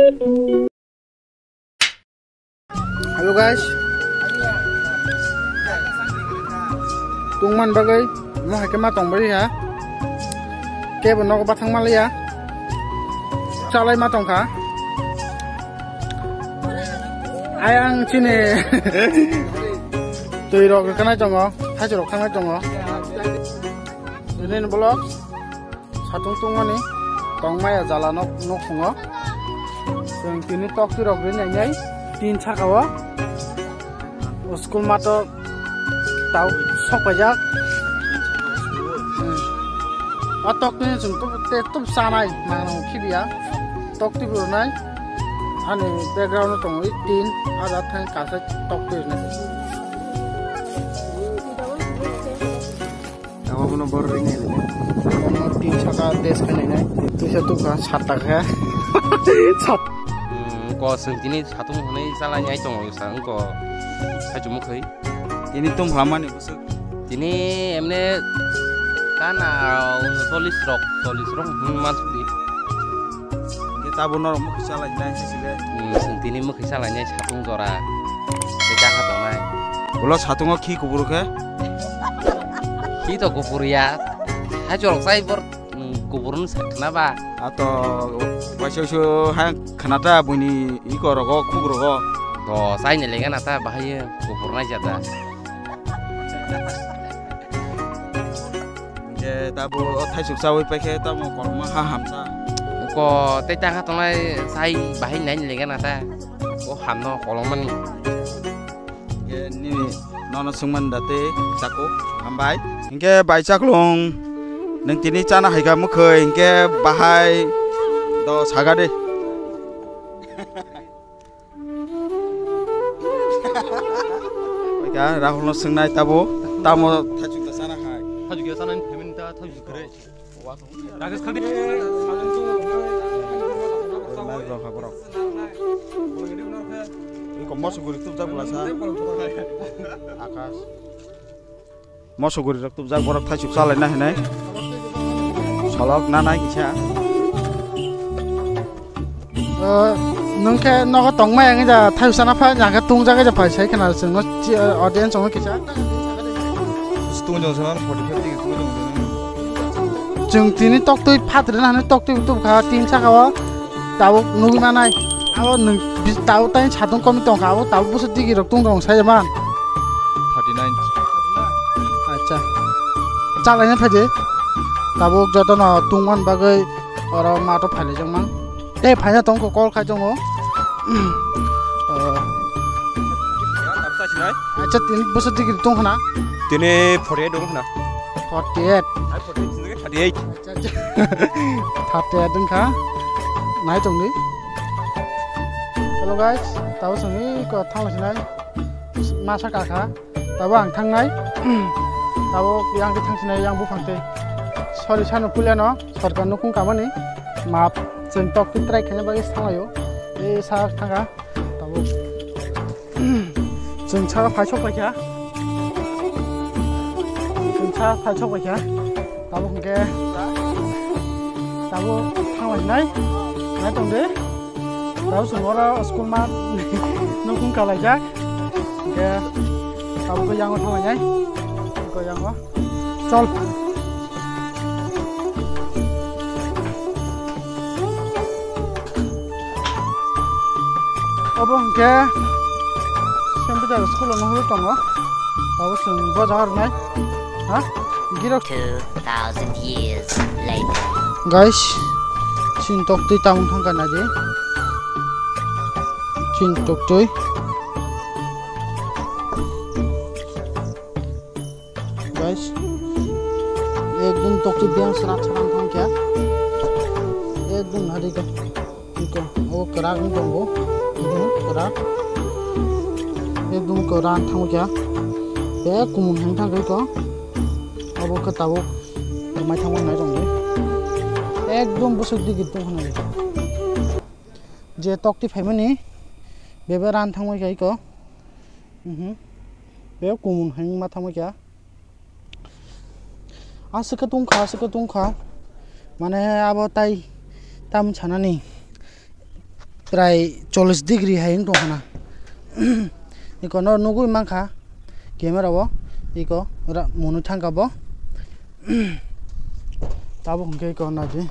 Halo guys, tungman bagai mau hakem matong beri ya, ke benar ke batang malah ya, calai matong kah? Ayang sini, tuh rok kena jongo, haji rok kena jongo, ini blok, satu tungman nih, tong maya jalan nok sungo, yang kini tok tuh rok ini nyai. Tin chakawa school mato tau sok pajak atok ni jung tu sanai mano kibia tok ti burnai ane background tong tin ada thang kasa tok ti ne awa kono bor ring ne tin chaka des kane ne tu sa tu ka chata ka chat có sừng tí này satu này sao lại nhảy trong sáng có hai chục một khối tí này tung lắm anh có tí này em này cá nào solis rock mang đi kita benar mau kisah lagi nih sih sừng tí này mau kisah lại nhảy satu rồi để cá hạt này kalau satu nggak khi kubur ke khi to kubur ya hai chục sai bor kuburun kenapa atau masih hang kenapa bunyi iko roko kubur roko oh saya nyelekan ata bahaya kuburnya jada ya tabu thai suk sawi pakai tamu kalau mah hamsa ko teta ka tongai sai bahaya nyelekan ata oh hamno kalau mani ya ini nono sungman date cako hambai hingga baca long neng tini cana hai kamu ke hingga bahai do saga deh Oke, Rahul sengai tamu tajuk ke sana hai tajuk ke sana peminta tajuk kere ragas kali ini mau suguri tuh jak bulasa akas mau suguri tuh jak borak tajuk salah nah solok nanai kisah nungke nogo tongmai yang aja tahu sana apa yang ke tung jaga aja pas saya kenal semua audiens semua kisah tung jong sana 40-50 tung jong tini tok tuh patren ane tok tuh kah tim cakawa tahu nunggu mana awo nung tahu tanya satu kami tong awo tahu pusat tinggi rok tung jong saya man 39 aja calanya aja tahu jodoh no tungman bagai orang mata pale jong man banyak tong ko call kajong mo acha tin bus digil tong hana tini 48 dong na 48 38 dong ka nai tong ni hello guys tahu sungi ko thang sinai masa ka tahu ang thang nai tahu yang di thang sinai yang bu phangte sorry chanu puliano sarkar nukung kamani map जों talk to try खाने बागै सालायो ए सा थांगा ताबो जों सा फाइसक बायखा जों सा फाइसक बायखा ताबो हंगे ताबो थांबाय नाय दंदे ताबो जों अरा स्कुल मा नखुं कालायजाक हंगे ताबो गोयांगो थांबाय नाय गोयांगो चल अब के sampai dari sekolah nunggu tunggu, tahu sungguh bazar nih, hah? Gira 2000 years later. Guys, cintok tuh tahun tangkan aja, cintok tuh, guys, ekdom tok tuh biang serat-serat tang kya, ekdom hari ka, itu, oh kerak nih tunggu. Kerak एकदम keran thang kya be kumun hang thang ko abo ka tabu permai thang nai jong एकदम busuk di gitu hana je tok ti family bebe ran thang kai ko be kumun hang ma thang kya asaka tung kha mane abo tai tam chanani Prai 40 degree haing to kana. Iko no nugu mangkha camera bo iko ra monu thangka bo tabo hongke ko na di